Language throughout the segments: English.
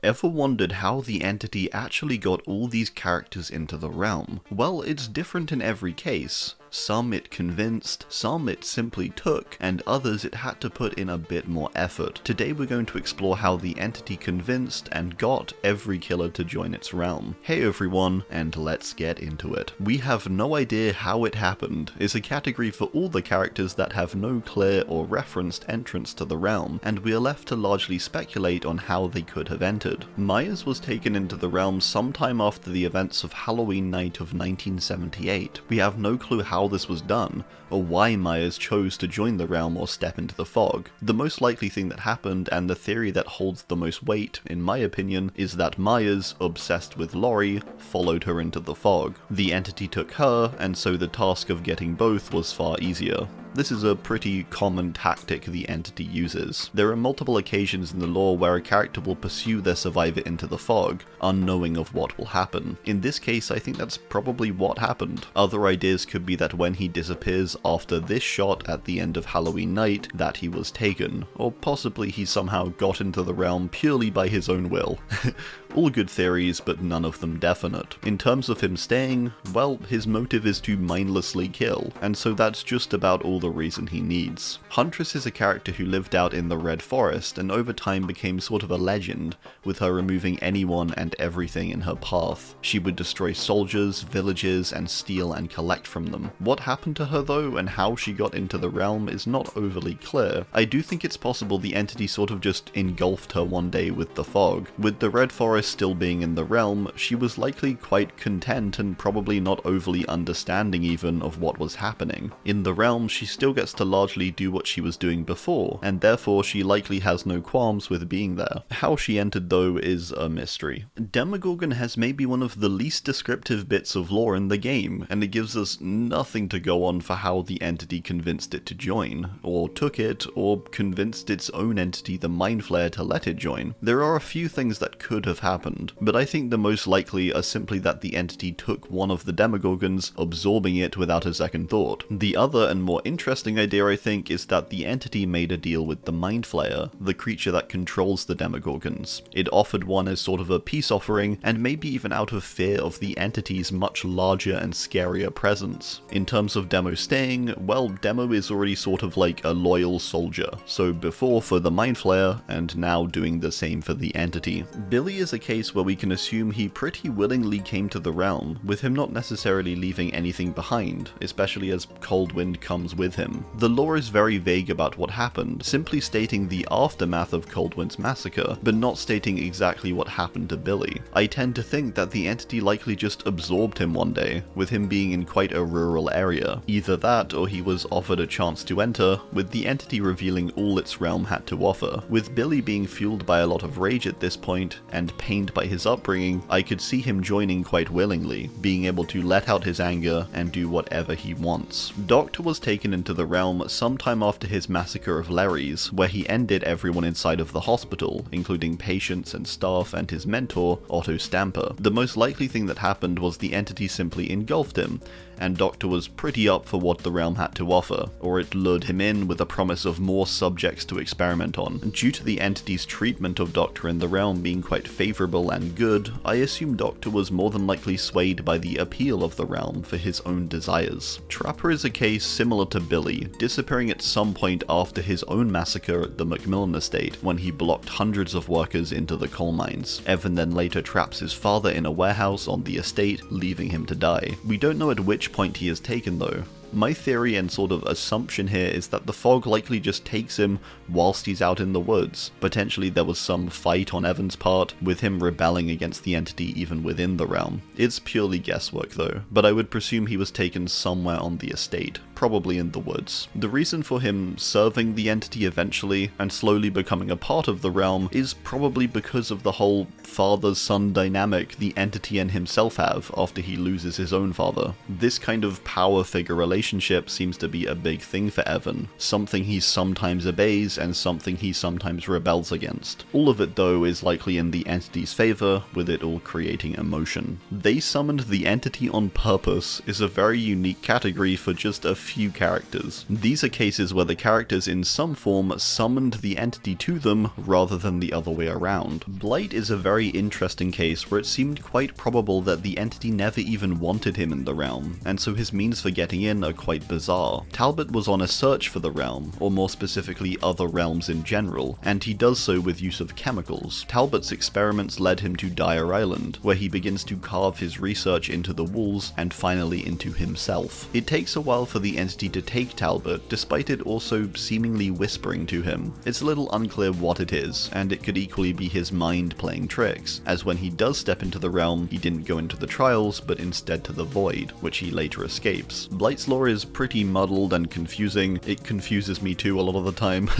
Ever wondered how the entity actually got all these characters into the realm? Well, it's different in every case. Some it convinced, some it simply took, and others it had to put in a bit more effort. Today we're going to explore how the entity convinced and got every killer to join its realm. Hey everyone, and let's get into it. We have no idea how it happened is a category for all the characters that have no clear or referenced entrance to the realm, and we are left to largely speculate on how they could have entered. Myers was taken into the realm sometime after the events of Halloween night of 1978. We have no clue how this was done, or why Myers chose to join the realm or step into the fog. The most likely thing that happened, and the theory that holds the most weight, in my opinion, is that Myers, obsessed with Laurie, followed her into the fog. The entity took her, and so the task of getting both was far easier. This is a pretty common tactic the entity uses. There are multiple occasions in the lore where a character will pursue their survivor into the fog, unknowing of what will happen. In this case, I think that's probably what happened. Other ideas could be that when he disappears after this shot at the end of Halloween night, that he was taken, or possibly he somehow got into the realm purely by his own will. All good theories, but none of them definite. In terms of him staying, well, his motive is to mindlessly kill, and so that's just about all the reason he needs. Huntress is a character who lived out in the Red Forest and over time became sort of a legend, with her removing anyone and everything in her path. She would destroy soldiers, villages, and steal and collect from them. What happened to her though, and how she got into the realm is not overly clear. I do think it's possible the entity sort of just engulfed her one day with the fog. With the Red Forest still being in the realm, she was likely quite content and probably not overly understanding even of what was happening. In the realm, she still gets to largely do what she was doing before, and therefore she likely has no qualms with being there. How she entered though is a mystery. Demogorgon has maybe one of the least descriptive bits of lore in the game, and it gives us nothing to go on for how the entity convinced it to join, or took it, or convinced its own entity, the Mind Flayer, to let it join. There are a few things that could have happened, but I think the most likely are simply that the entity took one of the Demogorgons, absorbing it without a second thought. The other and more interesting idea, I think, is that the entity made a deal with the Mind Flayer, the creature that controls the Demogorgons. It offered one as sort of a peace offering, and maybe even out of fear of the entity's much larger and scarier presence. In terms of Demo staying, well, Demo is already sort of like a loyal soldier, so before for the Mind Flayer, and now doing the same for the entity. Billy is a case where we can assume he pretty willingly came to the realm, with him not necessarily leaving anything behind, especially as Coldwind comes with him. The lore is very vague about what happened, simply stating the aftermath of Coldwind's massacre, but not stating exactly what happened to Billy. I tend to think that the entity likely just absorbed him one day, with him being in quite a rural area. Either that, or he was offered a chance to enter, with the entity revealing all its realm had to offer. With Billy being fueled by a lot of rage at this point, and pained by his upbringing, I could see him joining quite willingly, being able to let out his anger and do whatever he wants. Doctor was taken into the realm sometime after his massacre of Larry's, where he ended everyone inside of the hospital, including patients and staff and his mentor, Otto Stamper. The most likely thing that happened was the entity simply engulfed him, and Doctor was pretty up for what the realm had to offer, or it lured him in with a promise of more subjects to experiment on. Due to the entity's treatment of Doctor in the realm being quite favourable and good, I assume Doctor was more than likely swayed by the appeal of the realm for his own desires. Trapper is a case similar to Billy, disappearing at some point after his own massacre at the Macmillan estate, when he blocked hundreds of workers into the coal mines. Evan then later traps his father in a warehouse on the estate, leaving him to die. We don't know at which point he is taken though. My theory and sort of assumption here is that the fog likely just takes him whilst he's out in the woods. Potentially there was some fight on Evan's part, with him rebelling against the entity even within the realm. It's purely guesswork though, but I would presume he was taken somewhere on the estate, probably in the woods. The reason for him serving the entity eventually, and slowly becoming a part of the realm, is probably because of the whole father-son dynamic the entity and himself have after he loses his own father. This kind of power figure relationship seems to be a big thing for Evan, something he sometimes obeys and something he sometimes rebels against. All of it though is likely in the entity's favour, with it all creating emotion. They summoned the entity on purpose is a very unique category for just a few characters. These are cases where the characters in some form summoned the entity to them rather than the other way around. Blight is a very interesting case where it seemed quite probable that the entity never even wanted him in the realm, and so his means for getting in are quite bizarre. Talbot was on a search for the realm, or more specifically other realms in general, and he does so with use of chemicals. Talbot's experiments led him to Dire Island, where he begins to carve his research into the walls and finally into himself. It takes a while for the entity to take Talbot, despite it also seemingly whispering to him. It's a little unclear what it is, and it could equally be his mind playing tricks, as when he does step into the realm, he didn't go into the trials, but instead to the void, which he later escapes. Blight's lore is pretty muddled and confusing. It confuses me too a lot of the time,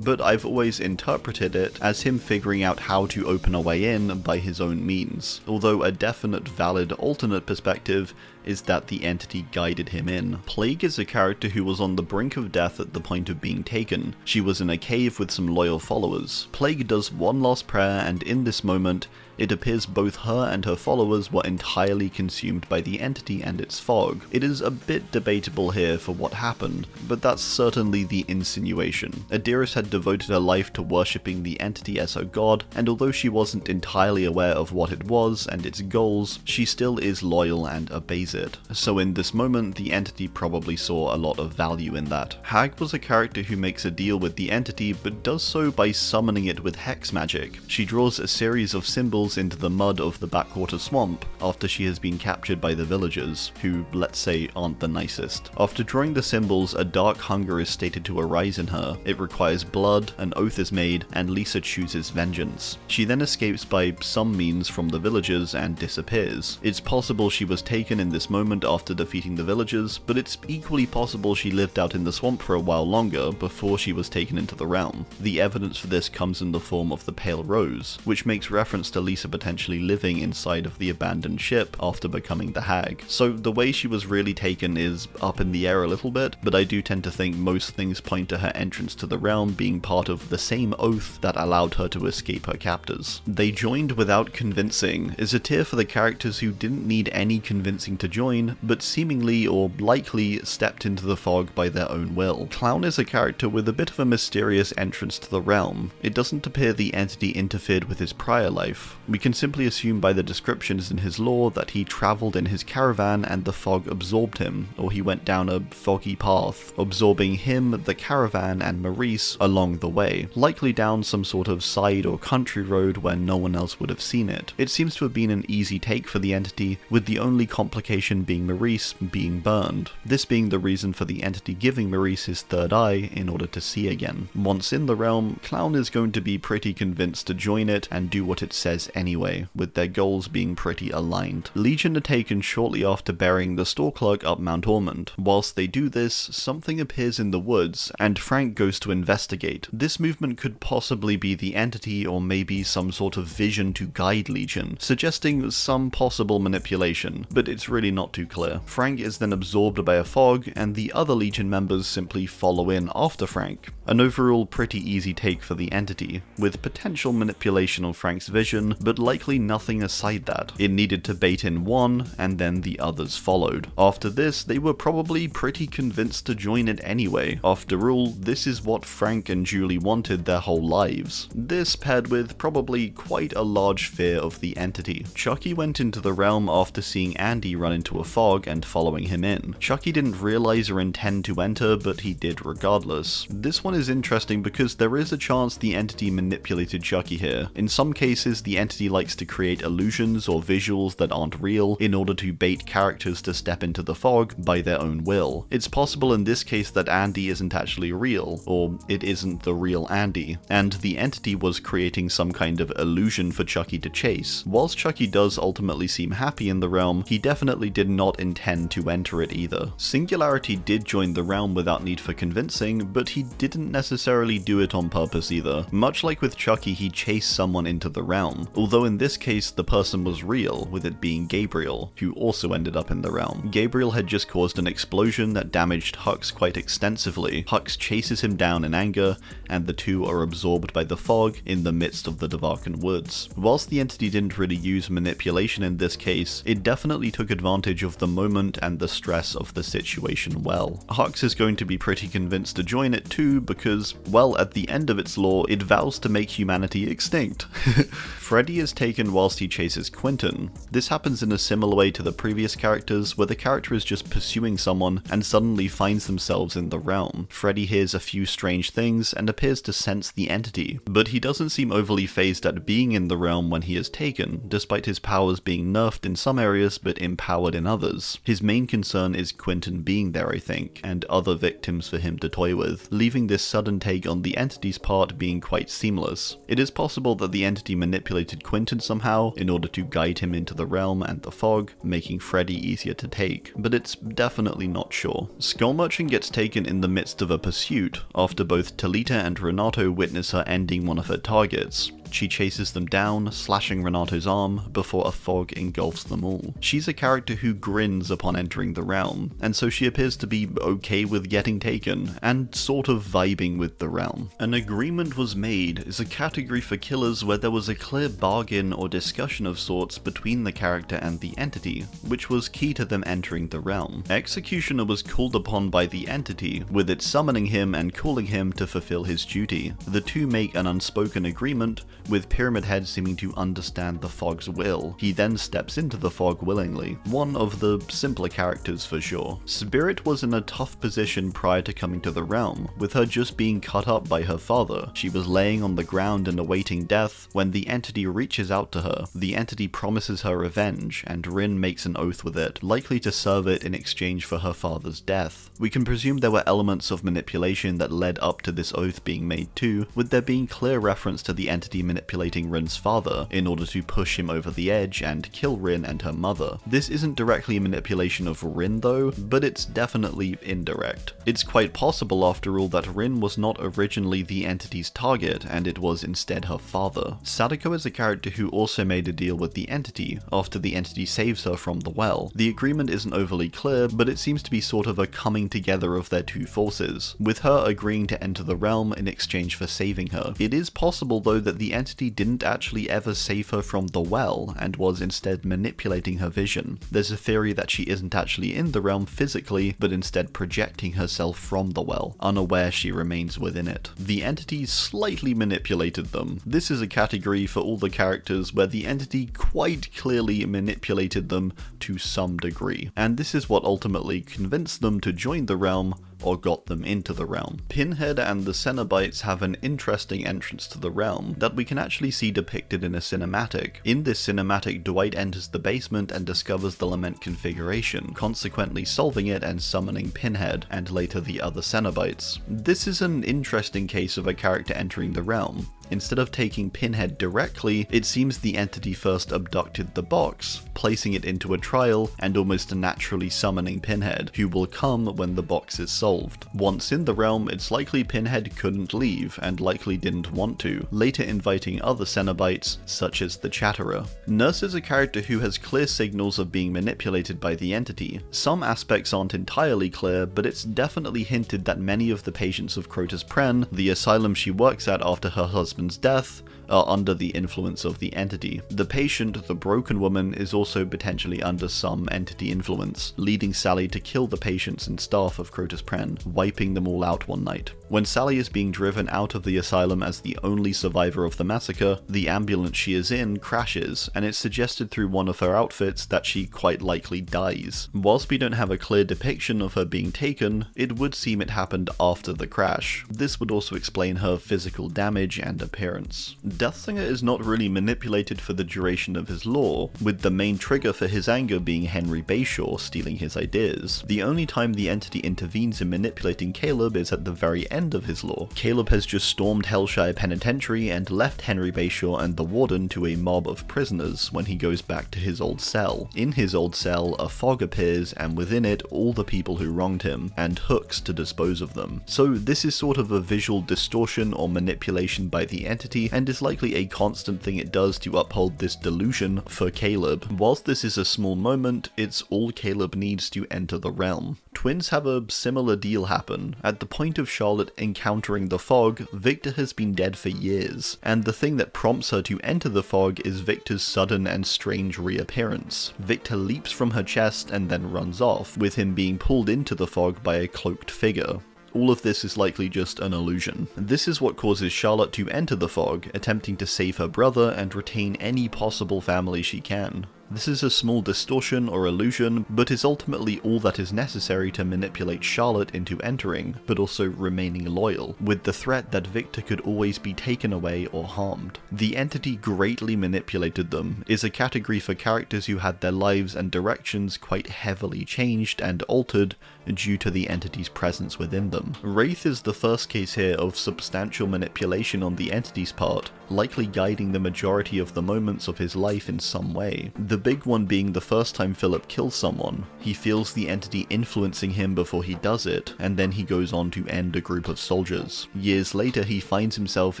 but I've always interpreted it as him figuring out how to open a way in by his own means, although a definite valid alternate perspective is that the entity guided him in. Plague is a character who was on the brink of death at the point of being taken. She was in a cave with some loyal followers. Plague does one last prayer, and in this moment, it appears both her and her followers were entirely consumed by the entity and its fog. It is a bit debatable here for what happened, but that's certainly the insinuation. Adiris had devoted her life to worshipping the entity as her god, and although she wasn't entirely aware of what it was and its goals, she still is loyal and obeys it. So in this moment, the entity probably saw a lot of value in that. Hag was a character who makes a deal with the entity, but does so by summoning it with hex magic. She draws a series of symbols into the mud of the backwater swamp after she has been captured by the villagers, who, let's say, aren't the nicest. After drawing the symbols, a dark hunger is stated to arise in her. It requires blood, an oath is made, and Lisa chooses vengeance. She then escapes by some means from the villagers and disappears. It's possible she was taken in this moment after defeating the villagers, but it's equally possible she lived out in the swamp for a while longer before she was taken into the realm. The evidence for this comes in the form of the Pale Rose, which makes reference to Lisa potentially living inside of the abandoned ship after becoming the Hag. So the way she was really taken is up in the air a little bit, but I do tend to think most things point to her entrance to the realm being part of the same oath that allowed her to escape her captors. They joined without convincing is a tier for the characters who didn't need any convincing to join, but seemingly or likely stepped into the fog by their own will. Clown is a character with a bit of a mysterious entrance to the realm. It doesn't appear the entity interfered with his prior life. We can simply assume by the descriptions in his lore that he travelled in his caravan and the fog absorbed him, or he went down a foggy path, absorbing him, the caravan, and Maurice along the way, likely down some sort of side or country road where no one else would have seen it. It seems to have been an easy take for the entity, with the only complication being Maurice being burned, this being the reason for the entity giving Maurice his third eye in order to see again. Once in the realm, Clown is going to be pretty convinced to join it and do what it says anyway, with their goals being pretty aligned. Legion are taken shortly after burying the store clerk up Mount Ormond. Whilst they do this, something appears in the woods, and Frank goes to investigate. This movement could possibly be the entity or maybe some sort of vision to guide Legion, suggesting some possible manipulation, but it's really not too clear. Frank is then absorbed by a fog, and the other Legion members simply follow in after Frank. An overall pretty easy take for the entity, with potential manipulation of Frank's vision, but likely nothing aside that. It needed to bait in one, and then the others followed. After this, they were probably pretty convinced to join it anyway. After all, this is what Frank and Julie wanted their whole lives. This paired with probably quite a large fear of the entity. Chucky went into the realm after seeing Andy run into a fog and following him in. Chucky didn't realize or intend to enter, but he did regardless. This one is interesting because there is a chance the entity manipulated Chucky here. In some cases, the entity likes to create illusions or visuals that aren't real in order to bait characters to step into the fog by their own will. It's possible in this case that Andy isn't actually real, or it isn't the real Andy, and the entity was creating some kind of illusion for Chucky to chase. Whilst Chucky does ultimately seem happy in the realm, he definitely did not intend to enter it either. Singularity did join the realm without need for convincing, but he didn't necessarily do it on purpose either. Much like with Chucky, he chased someone into the realm, although in this case the person was real, with it being Gabriel, who also ended up in the realm. Gabriel had just caused an explosion that damaged Hux quite extensively. Hux chases him down in anger, and the two are absorbed by the fog in the midst of the Dvarkan woods. Whilst the entity didn't really use manipulation in this case, it definitely took advantage of the moment and the stress of the situation. situation well. Hux is going to be pretty convinced to join it too because, well, at the end of its lore, it vows to make humanity extinct. Freddy is taken whilst he chases Quentin. This happens in a similar way to the previous characters, where the character is just pursuing someone and suddenly finds themselves in the realm. Freddy hears a few strange things and appears to sense the entity, but he doesn't seem overly phased at being in the realm when he is taken, despite his powers being nerfed in some areas but empowered in others. His main concern is Quentin being there, I think, and other victims for him to toy with, leaving this sudden take on the entity's part being quite seamless. It is possible that the entity manipulated Quentin somehow in order to guide him into the realm and the fog, making Freddy easier to take, but it's definitely not sure. Skull Merchant gets taken in the midst of a pursuit, after both Talita and Renato witness her ending one of her targets. She chases them down, slashing Renato's arm, before a fog engulfs them all. She's a character who grins upon entering the realm, and so she appears to be okay with getting taken, and sort of vibing with the realm. An agreement was made is a category for killers where there was a clear bargain or discussion of sorts between the character and the entity, which was key to them entering the realm. Executioner was called upon by the entity, with it summoning him and calling him to fulfill his duty. The two make an unspoken agreement, with Pyramid Head seeming to understand the fog's will. He then steps into the fog willingly, one of the simpler characters for sure. Spirit was in a tough position prior to coming to the realm, with her just being cut up by her father. She was laying on the ground and awaiting death when the entity reaches out to her. The entity promises her revenge, and Rin makes an oath with it, likely to serve it in exchange for her father's death. We can presume there were elements of manipulation that led up to this oath being made too, with there being clear reference to the entity manipulating Rin's father in order to push him over the edge and kill Rin and her mother. This isn't directly a manipulation of Rin though, but it's definitely indirect. It's quite possible after all that Rin was not originally the entity's target and it was instead her father. Sadako is a character who also made a deal with the entity after the entity saves her from the well. The agreement isn't overly clear, but it seems to be sort of a coming together of their two forces, with her agreeing to enter the realm in exchange for saving her. It is possible though that the entity didn't actually ever save her from the well and was instead manipulating her vision. There's a theory that she isn't actually in the realm physically, but instead projecting herself from the well, unaware she remains within it. The entity slightly manipulated them. This is a category for all the characters where the entity quite clearly manipulated them to some degree, and this is what ultimately convinced them to join the realm or got them into the realm. Pinhead and the Cenobites have an interesting entrance to the realm that we can actually see depicted in a cinematic. In this cinematic, Dwight enters the basement and discovers the Lament configuration, consequently solving it and summoning Pinhead, and later the other Cenobites. This is an interesting case of a character entering the realm. Instead of taking Pinhead directly, it seems the entity first abducted the box, placing it into a trial and almost naturally summoning Pinhead, who will come when the box is solved. Once in the realm, it's likely Pinhead couldn't leave and likely didn't want to, later inviting other Cenobites, such as the Chatterer. Nurse is a character who has clear signals of being manipulated by the entity. Some aspects aren't entirely clear, but it's definitely hinted that many of the patients of Crotus Pren, the asylum she works at after her husband's death, are under the influence of the entity. The patient, the broken woman, is also potentially under some entity influence, leading Sally to kill the patients and staff of Crotus Pren, wiping them all out one night. When Sally is being driven out of the asylum as the only survivor of the massacre, the ambulance she is in crashes, and it's suggested through one of her outfits that she quite likely dies. Whilst we don't have a clear depiction of her being taken, it would seem it happened after the crash. This would also explain her physical damage and appearance. Deathsinger is not really manipulated for the duration of his lore, with the main trigger for his anger being Henry Bayshaw stealing his ideas. The only time the entity intervenes in manipulating Caleb is at the very end of his lore. Caleb has just stormed Hellshire Penitentiary and left Henry Bayshaw and the warden to a mob of prisoners when he goes back to his old cell. In his old cell, a fog appears, and within it all the people who wronged him, and hooks to dispose of them. So this is sort of a visual distortion or manipulation by the entity, and is likely a constant thing it does to uphold this delusion for Caleb. Whilst this is a small moment, it's all Caleb needs to enter the realm. Twins have a similar deal happen. At the point of Charlotte's Charlotte encountering the fog, Victor has been dead for years, and the thing that prompts her to enter the fog is Victor's sudden and strange reappearance. Victor leaps from her chest and then runs off, with him being pulled into the fog by a cloaked figure. All of this is likely just an illusion. This is what causes Charlotte to enter the fog, attempting to save her brother and retain any possible family she can. This is a small distortion or illusion, but is ultimately all that is necessary to manipulate Charlotte into entering, but also remaining loyal, with the threat that Victor could always be taken away or harmed. The entity greatly manipulated them is a category for characters who had their lives and directions quite heavily changed and altered due to the entity's presence within them. Wraith is the first case here of substantial manipulation on the entity's part, likely guiding the majority of the moments of his life in some way. The big one being the first time Philip kills someone. He feels the entity influencing him before he does it, and then he goes on to end a group of soldiers. Years later, he finds himself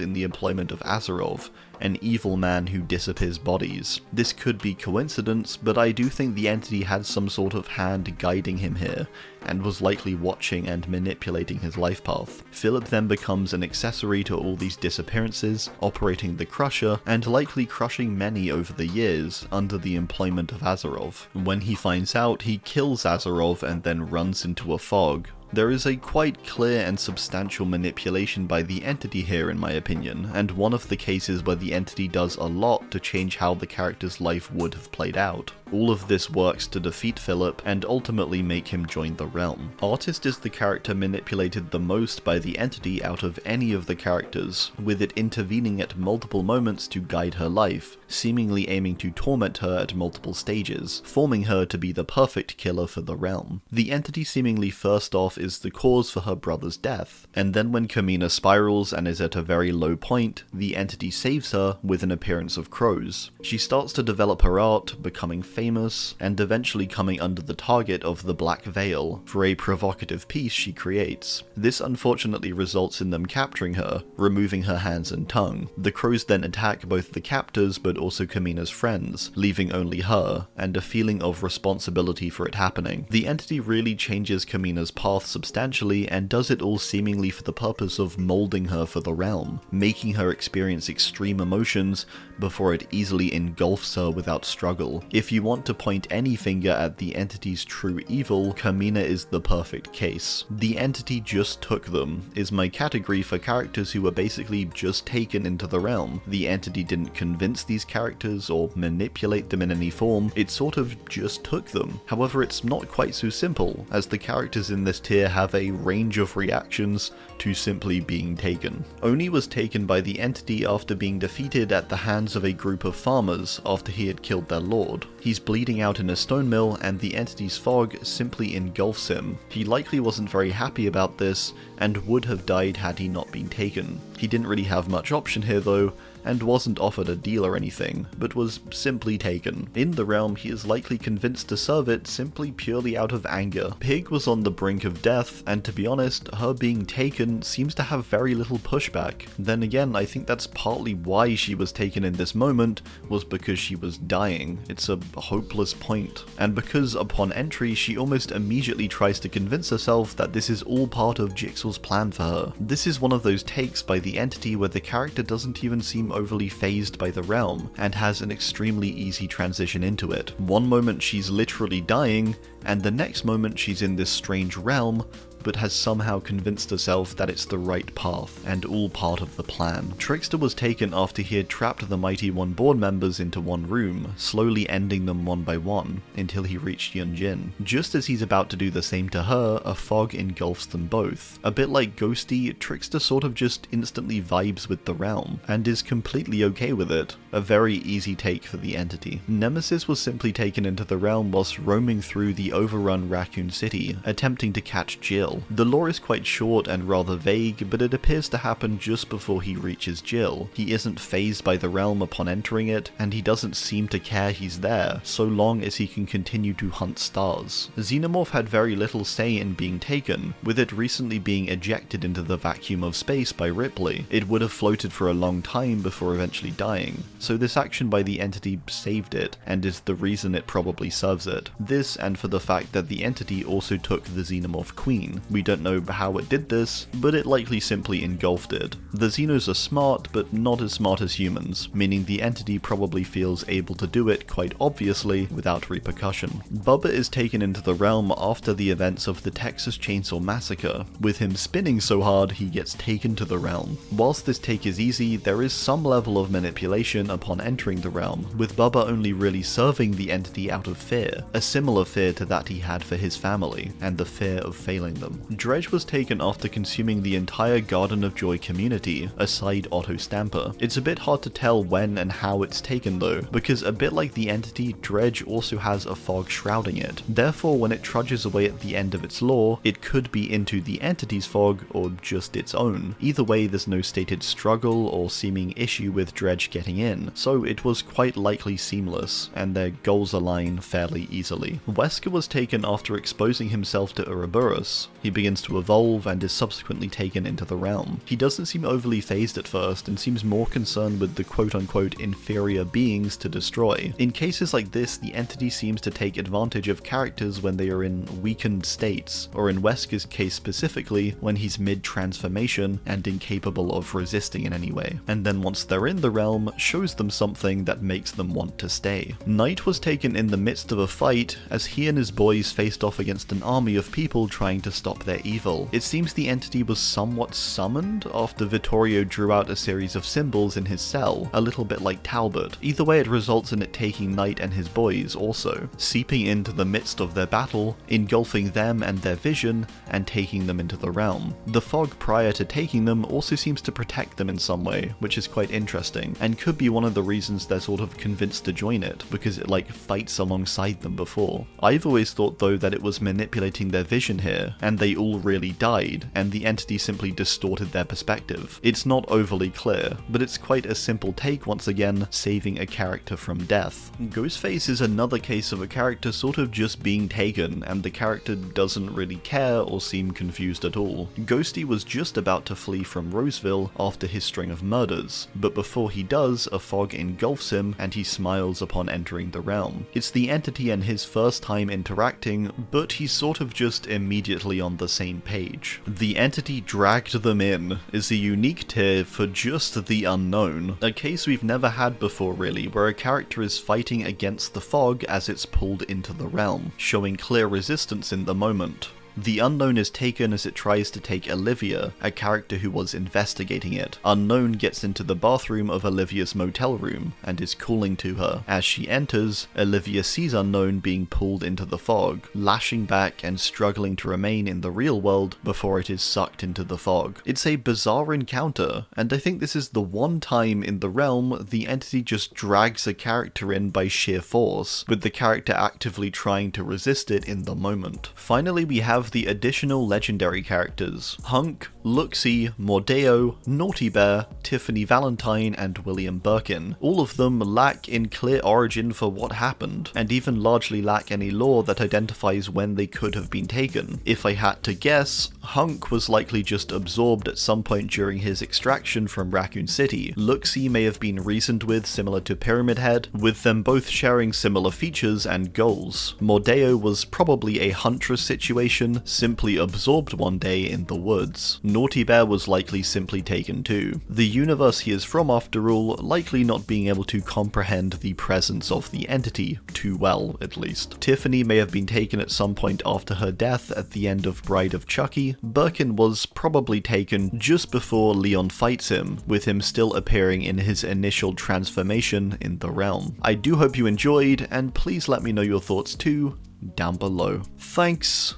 in the employment of AZHYMOVS, an evil man who disappears bodies. This could be coincidence, but I do think the entity had some sort of hand guiding him here, and was likely watching and manipulating his life path. Philip then becomes an accessory to all these disappearances, operating the Crusher, and likely crushing many over the years under the employment of AZHYMOVS. When he finds out, he kills AZHYMOVS and then runs into a fog. There is a quite clear and substantial manipulation by the entity here in my opinion, and one of the cases where the entity does a lot to change how the character's life would have played out. All of this works to defeat Philip and ultimately make him join the realm. Artist is the character manipulated the most by the entity out of any of the characters, with it intervening at multiple moments to guide her life, seemingly aiming to torment her at multiple stages, forming her to be the perfect killer for the realm. The entity seemingly first off is the cause for her brother's death, and then when Kamina spirals and is at a very low point, the entity saves her with an appearance of crows. She starts to develop her art, becoming famous, and eventually coming under the target of the Black Veil for a provocative piece she creates. This unfortunately results in them capturing her, removing her hands and tongue. The crows then attack both the captors but also Kamina's friends, leaving only her, and a feeling of responsibility for it happening. The entity really changes Kamina's path substantially and does it all seemingly for the purpose of molding her for the realm, making her experience extreme emotions before it easily engulfs her without struggle. If you want to point any finger at the entity's true evil, Kamina is the perfect case. The entity just took them is my category for characters who were basically just taken into the realm. The entity didn't convince these characters or manipulate them in any form, it sort of just took them. However, it's not quite so simple, as the characters in this tier have a range of reactions to simply being taken. Oni was taken by the entity after being defeated at the hands of a group of farmers after he had killed their lord. He's bleeding out in a stone mill and the entity's fog simply engulfs him. He likely wasn't very happy about this and would have died had he not been taken. He didn't really have much option here though, and wasn't offered a deal or anything, but was simply taken. In the realm, he is likely convinced to serve it simply purely out of anger. Pig was on the brink of death, and to be honest, her being taken seems to have very little pushback. Then again, I think that's partly why she was taken in this moment, was because she was dying. It's a hopeless point. And because upon entry, she almost immediately tries to convince herself that this is all part of Jigsaw's plan for her. This is one of those takes by the entity where the character doesn't even seem overly phased by the realm, and has an extremely easy transition into it. One moment she's literally dying, and the next moment she's in this strange realm, but has somehow convinced herself that it's the right path, and all part of the plan. Trickster was taken after he had trapped the Mighty One board members into one room, slowly ending them one by one, until he reached Yunjin. Just as he's about to do the same to her, a fog engulfs them both. A bit like Ghosty, Trickster sort of just instantly vibes with the realm, and is completely okay with it. A very easy take for the entity. Nemesis was simply taken into the realm whilst roaming through the overrun Raccoon City, attempting to catch Jill. The lore is quite short and rather vague, but it appears to happen just before he reaches Jill. He isn't phased by the realm upon entering it, and he doesn't seem to care he's there, so long as he can continue to hunt stars. Xenomorph had very little say in being taken, with it recently being ejected into the vacuum of space by Ripley. It would have floated for a long time before eventually dying, so this action by the entity saved it, and is the reason it probably serves it. This, and for the fact that the entity also took the Xenomorph Queen. machine. We don't know how it did this, but it likely simply engulfed it. The Xenos are smart, but not as smart as humans, meaning the entity probably feels able to do it quite obviously without repercussion. Bubba is taken into the realm after the events of the Texas Chainsaw Massacre. With him spinning so hard, he gets taken to the realm. Whilst this take is easy, there is some level of manipulation upon entering the realm, with Bubba only really serving the entity out of fear, a similar fear to that he had for his family, and the fear of failing them. Dredge was taken after consuming the entire Garden of Joy community, aside Otto Stamper. It's a bit hard to tell when and how it's taken though, because a bit like the entity, Dredge also has a fog shrouding it. Therefore, when it trudges away at the end of its lore, it could be into the entity's fog or just its own. Either way, there's no stated struggle or seeming issue with Dredge getting in, so it was quite likely seamless, and their goals align fairly easily. Wesker was taken after exposing himself to Ouroboros. He begins to evolve and is subsequently taken into the realm. He doesn't seem overly phased at first and seems more concerned with the quote-unquote inferior beings to destroy. In cases like this, the entity seems to take advantage of characters when they are in weakened states, or in Wesker's case specifically, when he's mid-transformation and incapable of resisting in any way, and then once they're in the realm, shows them something that makes them want to stay. Knight was taken in the midst of a fight as he and his boys faced off against an army of people trying to stop their evil. It seems the entity was somewhat summoned after Vittorio drew out a series of symbols in his cell, a little bit like Talbot. Either way, it results in it taking Knight and his boys also, seeping into the midst of their battle, engulfing them and their vision, and taking them into the realm. The fog prior to taking them also seems to protect them in some way, which is quite interesting, and could be one of the reasons they're sort of convinced to join it, because it like fights alongside them before. I've always thought though that it was manipulating their vision here, and they all really died, and the entity simply distorted their perspective. It's not overly clear, but it's quite a simple take once again, saving a character from death. Ghostface is another case of a character sort of just being taken, and the character doesn't really care or seem confused at all. Ghosty was just about to flee from Roseville after his string of murders, but before he does, a fog engulfs him and he smiles upon entering the realm. It's the entity and his first time interacting, but he's sort of just immediately on the same page. The entity dragged them in is a unique tier for just the unknown, a case we've never had before really, where a character is fighting against the fog as it's pulled into the realm, showing clear resistance in the moment. The Unknown is taken as it tries to take Olivia, a character who was investigating it. Unknown gets into the bathroom of Olivia's motel room and is calling to her. As she enters, Olivia sees Unknown being pulled into the fog, lashing back and struggling to remain in the real world before it is sucked into the fog. It's a bizarre encounter, and I think this is the one time in the realm the entity just drags a character in by sheer force, with the character actively trying to resist it in the moment. Finally, we have the additional legendary characters: Hunk, Luxie, Mordeo, Naughty Bear, Tiffany Valentine, and William Birkin. All of them lack in clear origin for what happened, and even largely lack any lore that identifies when they could have been taken. If I had to guess, Hunk was likely just absorbed at some point during his extraction from Raccoon City. Luxie may have been reasoned with, similar to Pyramid Head, with them both sharing similar features and goals. Mordeo was probably a Huntress situation, simply absorbed one day in the woods. Naughty Bear was likely simply taken too. The universe he is from, after all, likely not being able to comprehend the presence of the entity too well, at least. Tiffany may have been taken at some point after her death at the end of Bride of Chucky. Birkin was probably taken just before Leon fights him, with him still appearing in his initial transformation in the realm. I do hope you enjoyed, and please let me know your thoughts too down below. Thanks,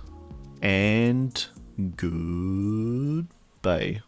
and goodbye.